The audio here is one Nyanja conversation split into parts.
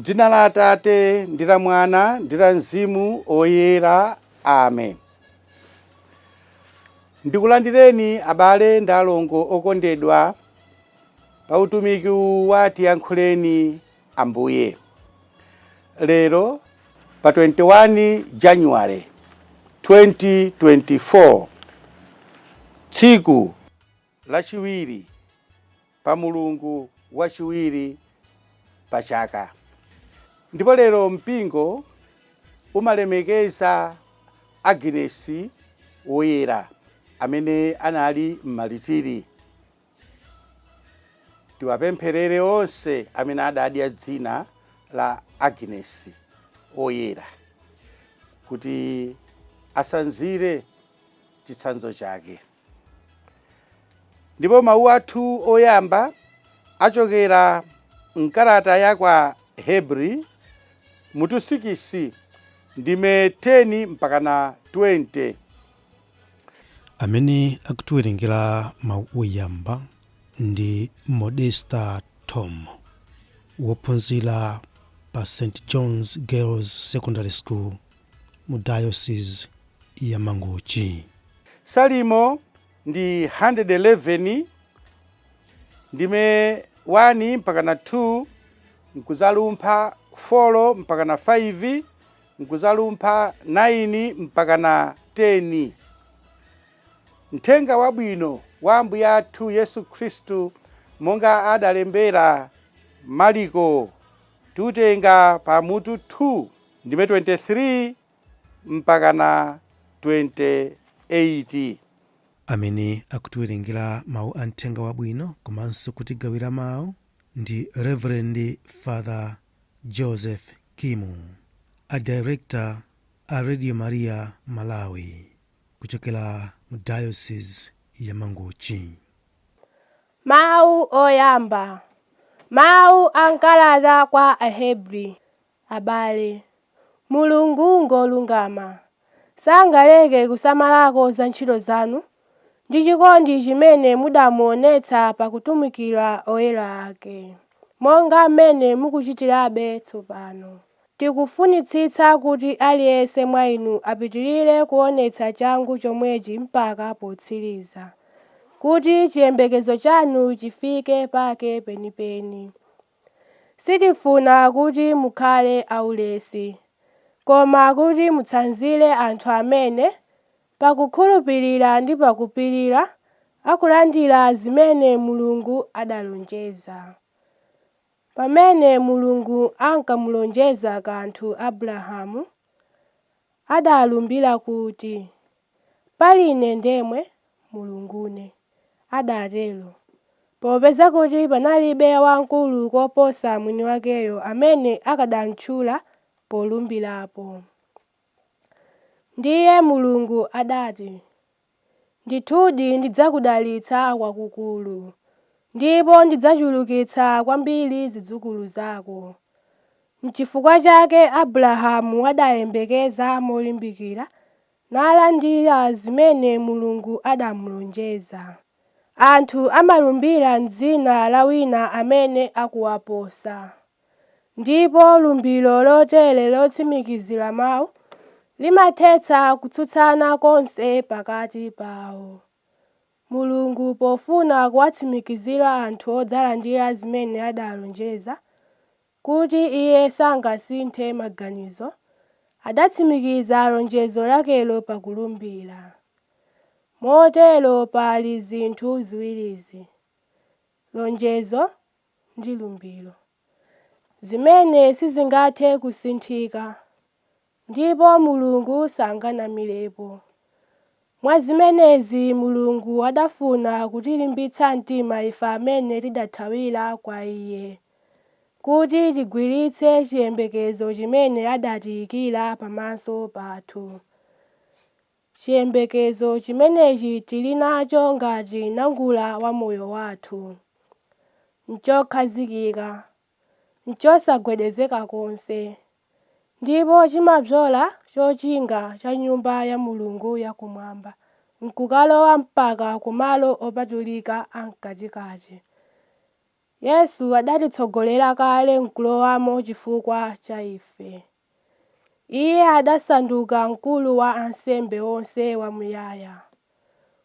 M'dzina la Atate ndi la Mwana ndi la Mzimu Oyera. Amen. Ndikulandireni abale ndi alongo okondedwa pa utumiki wa Tiyankhuleni Ambuye. Lero pa 21 January 2024, tsiku lachiwiri pa mulungu wachiwiri pa chaka. Ndipo lero mpingo umalemekeza Aginesi Woyera amene anali m'malitiri. Tiwapempherere onse amene adadya dzina la Aginesi Woyera kuti asanzire chitsanzo chake. Ndipo mawu athu oyamba achokera mkalata ya kwa Hebri mutu 6 ndime 10 mpakana 20. Amene akutiwerengera mawu oyamba ndi Modesta Tom, wophunzira pa St. John's Girls Secondary School mu Diocese ya Mangochi. Salimo ndi 111 ndime 1 mpakana 2, nkuzalumpha 4 mpakana 5, nkuzalumpha 9 mpakana 10. Mthenga wabwino wa Ambuye athu Yesu Khristu monga adalembera Mariko, tutenga pa mutu 2 ndime 23 mpakana 28. Amene akutiwerengera mawu a mthenga wabwino komanso kutigawira mawu ndi Reverend Father Joseph Kimu, a director a Radio Maria Malawi, kuchokera mu Diocese ya Mangochi. Mawu oyamba. Mawu ankalata kwa Ahebri. Abale, Mulungu ngolungama, sangaleke kusamalako za ntchito zanu ndi chikondi chimene mudamuonetsa pakutumikira oyera ake, monga mmene mukuchitirabe tsopano. Tikufunitsitsa kuti aliyense mwa inu apitirire kuonetsa changu chomwechi mpaka potsiriza, kuti chiyembekezo chanu chifike pake penipeni. Sitifuna kuti mukhale aulesi, koma kuti mutsanzire anthu amene pakukhulupirira ndi pakupirira akulandira zimene Mulungu adalonjeza. Pamene Mulungu ankamulonjeza kanthu Abrahamu, adalumbira kuti, "Pali ine ndemwe Mulungune," adatero, popeza kuti panalibe wamkulu koposa mwini wakeyo amene akadamtchula polumbirapo. Ndiye Mulungu adati, "Ndithudi ndidzakudalitsa kwakukulu, ndipo ndidzachulukitsa kwambiri zidzukulu zako." N'chifukwa chake Abrahamu adayembekeza molimbikira nalandira zimene Mulungu adamulonjeza. Anthu amalumbira m'dzina la wina amene akuwaposa, ndipo lumbiro lotere lotsimikizira mawu limathetsa kutsutsana konse pakati pawo. Mulungu pofuna kuwatsimikizira anthu odzalandira zimene adalonjeza kuti Iye sangasinthe maganizo, adatsimikiza lonjezo lakelo pakulumbira. Motero pali zinthu ziwirizi: lonjezo ndi lumbiro, zimene sizingathe kusinthika, ndipo Mulungu sanganamirepo. Mwa zimenezi Mulungu adafuna kutilimbitsa mtima ife amene tidathawira kwa Iye, kuti tigwiritse chiyembekezo chimene adatiyikira pamaso pathu. Chiyembekezo chimenechi tili nacho ngati nangula wa moyo wathu, nchokhazikika, nchosagwedezeka konse, ndipo chimabzola chochinga cha Nyumba ya Mulungu yakumwamba, nkukalowa mpaka kumalo opatulika amkatikati. Yesu adatitsogolera kale nkulowamo chifukwa cha ife. Iye adasanduka mkulu wa ansembe onse wamuyaya.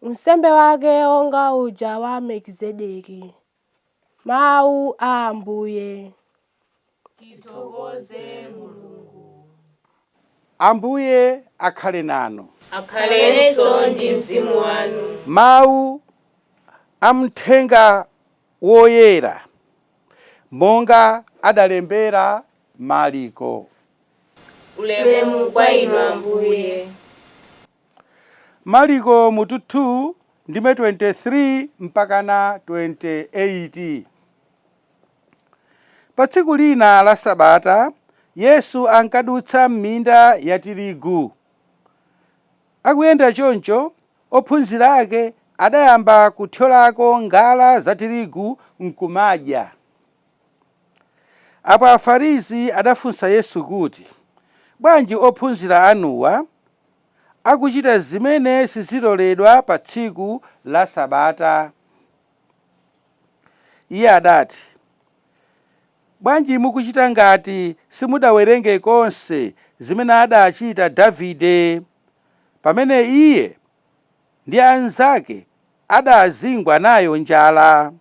Unsembe wake onga uja wa Melkizedeki. Mawu a Ambuye. Tithokoze Mulungu. Ambuye akhale nanu. Akhalenso ndi mzimu wanu. Mawu amthenga woyera monga adalembera Marko. Ulemu kwa inu Ambuye. Marko mutu 2 ndime 23 mpakana 28. Pa tsiku lina la Sabata, Yesu ankadutsa m'minda ya tirigu. Akuyenda choncho, ophunzira ake adayamba kuthyolako ngala za tirigu nkumadya. Apo Afarisi adafunsa Yesu kuti, bwanji ophunzira anuwa akuchita zimene siziloledwa pa tsiku la Sabata? Iye adati, bwanji mukuchita ngati simudawerenge konse zimene adachita Davide pamene iye ndi anzake adazingwa nayo njala.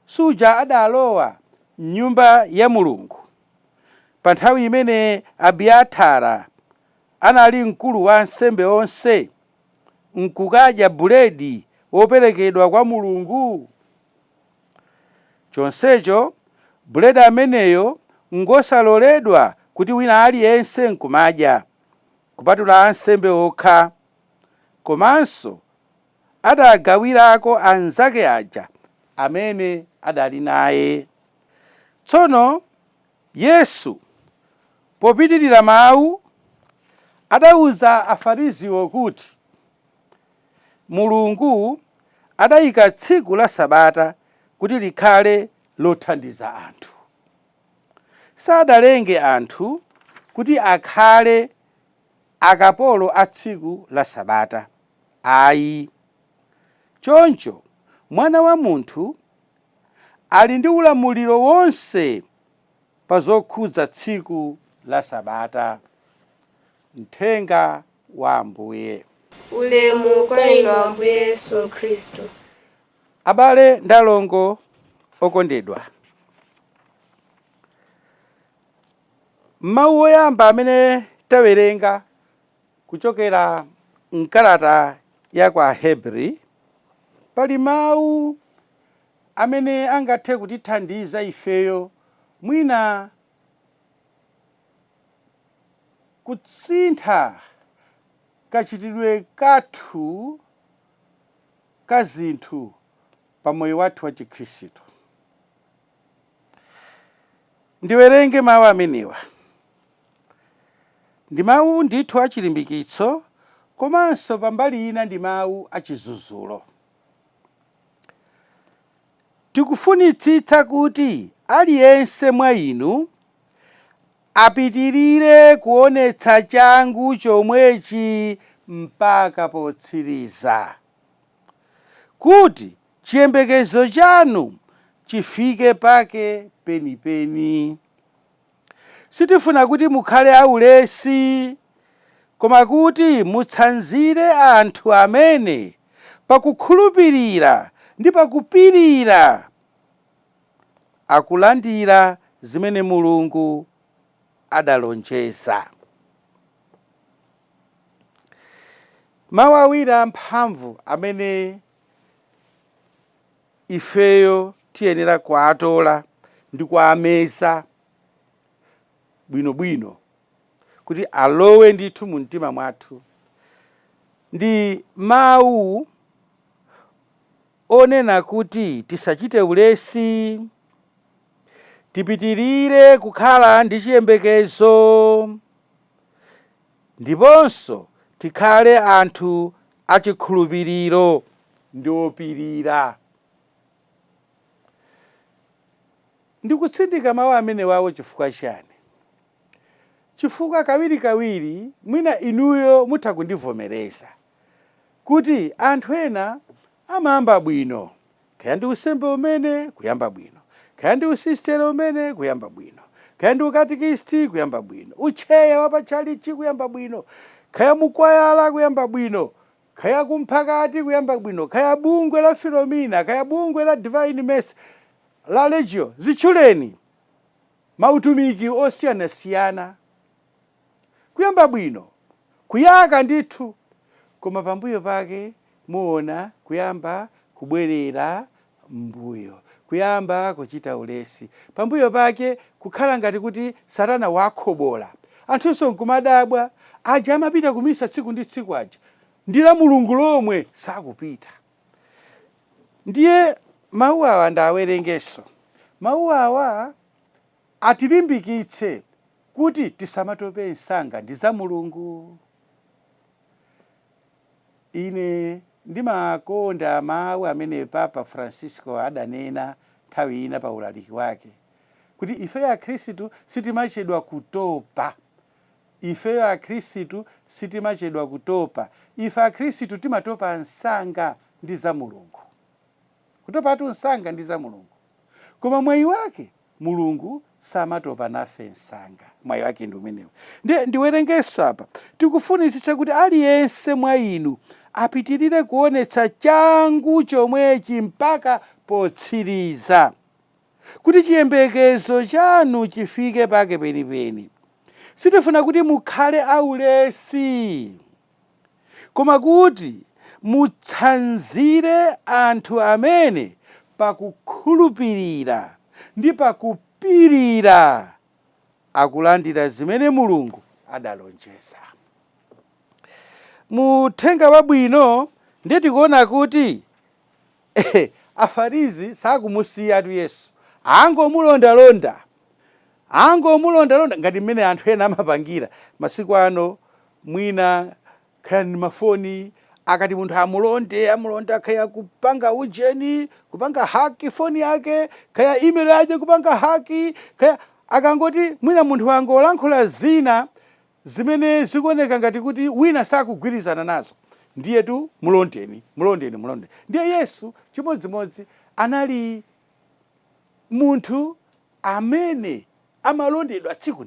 Suja adalowa m'nyumba ya Mulungu pa nthawi imene Abiatara anali mkulu wa ansembe onse, nkukadya buledi woperekedwa kwa Mulungu. Chonsecho buledi ameneyo ngosaloledwa kuti wina aliyense nkumadya, kupatula ansembe okha, komanso adagawirako anzake aja amene adali naye. Tsono Yesu popitirira mawu adawuza Afarisiwo kuti Mulungu adayika tsiku la Sabata kuti likhale lothandiza anthu. Sadalenge anthu kuti akhale akapolo a tsiku la Sabata. Ayi. Choncho Mwana wa Munthu ali ndi ulamuliro wonse pa zokhudza tsiku la Sabata. Mthenga wa Ambuye. Ulemu kwa inu Ambuye Yesu Khristu. Abale ndi alongo okondedwa, mawu oyamba amene tawerenga kuchokera mkalata ya kwa Hebri, pali mawu amene angathe kutithandiza ifeyo mwina kusintha kachitidwe kathu ka zinthu pa moyo wathu wa Chikhristu. Ndiwerenge mawu amenewa. Ndi mawu ndithu achilimbikitso, komanso pambali ina ndi mawu achizunzulo. Tikufunitsitsa kuti aliyense mwa inu apitirire kuonetsa changu chomwechi mpaka potsiriza, kuti chiyembekezo chanu chifike pake penipeni. Sitifuna kuti mukhale aulesi, koma kuti mutsanzire anthu amene pakukhulupirira ndi pakupirira akulandira zimene Mulungu adalonjeza. Mawu awiri amphamvu amene ifeyo tiyenera kuatola ndi kuameza bwinobwino kuti alowe ndithu mu mtima mwathu, ndi mawu onena kuti tisachite ulesi, tipitirire kukhala ndi chiyembekezo, ndiponso tikhale anthu achikhulupiriro ndi opirira. Ndikutsindika mawu amene wawo chifukwa chani? Chifukwa kawirikawiri mwina inuyo mutha kundivomereza kuti anthu ena amayamba bwino, kaya ndi usembe umene kuyamba bwino, kaya ndi usistere umene kuyamba bwino, kaya ndi ukatikisiti kuyamba bwino, ucheya wapachalichi kuyamba bwino, kaya mukwayala kuyamba bwino, kaya kumphakati kuyamba bwino, kaya bungwe la Filomena, kaya bungwe la Divine Mercy, la Legio, zitchuleni mautumiki osiyanasiyana kuyamba bwino, kuyaka ndithu, koma pambuyo pake muona kuyamba kubwerera mbuyo, kuyamba kuchita ulesi, pambuyo pake kukhala ngati kuti Satana wakhobola. Anthunso nkumadabwa, aja amapita kumisa tsiku ndi tsiku aja, ndi la Mulungu lomwe sakupita. Ndiye mawu awa ndawerengeso. Mawu awa atilimbikitse kuti tisamatope nsanga ndi za Mulungu. Ine ndimakonda mawu amene Papa Francisco adanena nthawi ina pa ulaliki wake, kuti ife akhristu sitimachedwa kutopa. Ife akhristu sitimachedwa kutopa. Ife akhristu timatopa nsanga ndi za Mulungu. Kutopatu nsanga ndi za Mulungu. Koma mwayi wake Mulungu samatopa nafe nsanga. Mwayi wake ndi umenewu. Ndiwerengeso apa. Tikufunitsitsa kuti aliyense mwa inu apitirire kuonetsa changu chomwechi mpaka potsiriza, kuti chiyembekezo chanu chifike pake penipeni. Sitifuna kuti mukhale aulesi, koma kuti mutsanzire anthu amene pakukhulupirira ndi pakupirira akulandira zimene Mulungu adalonjeza. Muthenga wabwino ndiye tikuona kuti Afarizi sakumusiyatu Yesu, angomulondalonda ngati mmene anthu ena amapangira masiku ano. Mwina kaya ndi mafoni, akati munthu amulonda kaya kupanga ujeni, kupanga haki foni yake, kaya email yake kupanga haki, kaya akangoti mwina munthu wangolankhula zina zimene zikuoneka ngati kuti wina sakugwirizana nazo, ndiye tu mulondeni. Ndiye Yesu chimodzimodzi anali munthu amene amalondedwa tsiku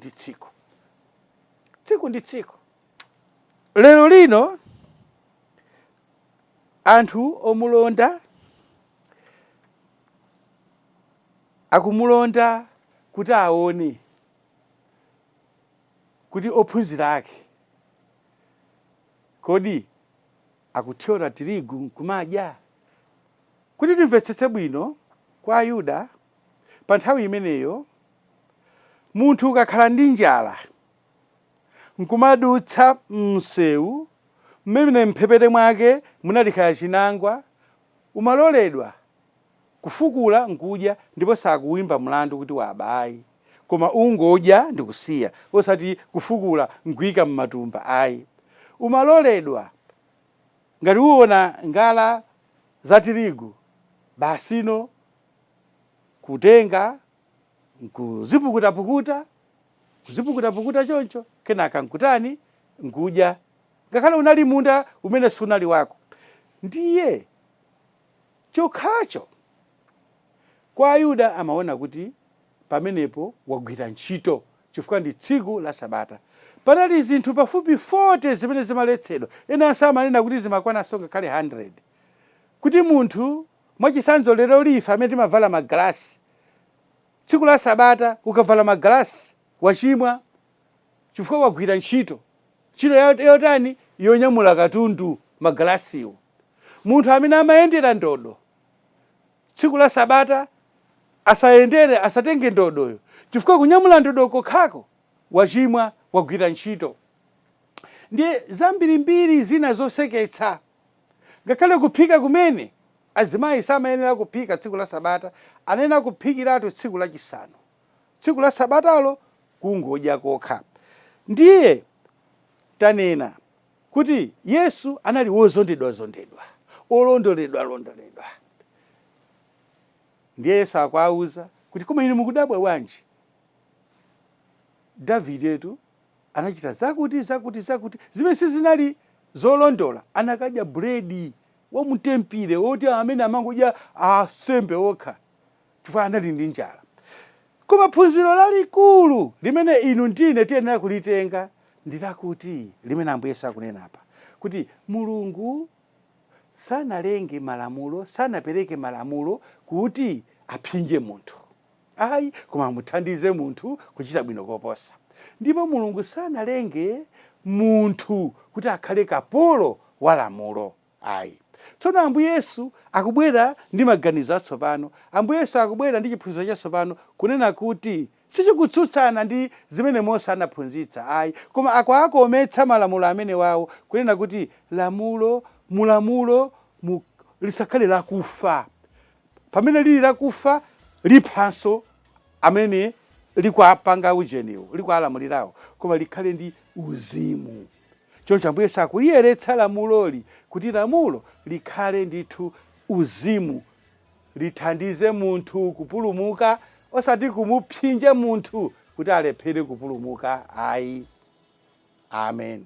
ndi tsiku. Lero lino anthu omulonda akumulonda kuti aone kuti ophunzira ake kodi akuthyola tirigu nkumadya. Kuti timvetsetse bwino, kwa Ayuda pa nthawi imeneyo munthu ukakhala ndi njala nkumadutsa msewu mmene mphepete mwake munalikhala chinangwa, umaloledwa kufukula nkudya, ndipo sakuwimba mlandu kuti wabayi, koma ungodya ndi kusiya, osati kufukula nkuyika m'matumba ayi. Umaloledwa ngati uwona ngala za tirigu basino kutenga nkuzipukutapukuta choncho, kenaka nkutani nkudya, ngakhale unali munda umene sunali wako. Ndiye chokhacho kwa Ayuda amaona kuti pamenepo wagwira ntchito, chifukwa ndi tsiku la Sabata. Panali zinthu pafupi 40 zimene zimaletsedwa, ena amanena kuti zimakwana songa kale 100. Kuti munthu mwachisanzo lero lifa amene timavala magalasi, tsiku la Sabata ukavala magalasi wachimwa, chifukwa wagwira ntchito yotani yonyamula katundu magalasiwo. Munthu amene amayendera ndodo tsiku la Sabata asatenge ndodoyo, chifukwa kunyamula ndodo kokhako wachimwa, wagwira ntchito. Ndiye zambirimbiri zina zoseketsa, ngakhale kuphika kumene azimayi samayenera kuphika tsiku la Sabata, anena kuphikiratu tsiku la chisanu. Tsiku la Sabatalo kungodya kokha. Ndiye tanena kuti Yesu anali wozondedwa, olondoledwa. Ndiye Yesu akwauza kuti koma inu mukudabwa bwanji, Davidetu anachita zakuti zimene sizinali zolondola. Anakadya buledi wa mutempire woti amene amangodya asembe okha, chifukwa anali ndi njala. Koma phunziro lalikulu limene inu ndine tiyenera kulitenga ndilakuti limene Ambuye Yesu akunena apa kuti Mulungu sanalenge malamulo, sanapereke malamulo kuti aphinje munthu, ayi, koma amuthandize munthu kuchita bwino koposa. Ndipo Mulungu sanalenge munthu kuti akhale kapolo wa lamulo, ayi. Tsono Ambuye Yesu akubwera ndi maganizo atsopano. Ambuye Yesu akubwera ndi chiphunzitso chatsopano kunena kuti sichikutsutsana ndi zimene Mose anaphunzitsa, ayi, koma akuakometsa malamulo amene wawo kunena kuti mulamulo lisakhale lakufa. Pamene lili lakufa liphanso amene likuapanga ujeniwo, likualamulirawo, koma likhale ndi uzimu. Choncho Ambuye Yesu akuliyeretsa lamuloli kuti lamulo likhale ndithu uzimu, lithandize munthu kupulumuka, osati kumuphinja munthu kuti alephere kupulumuka, ayi. Amen.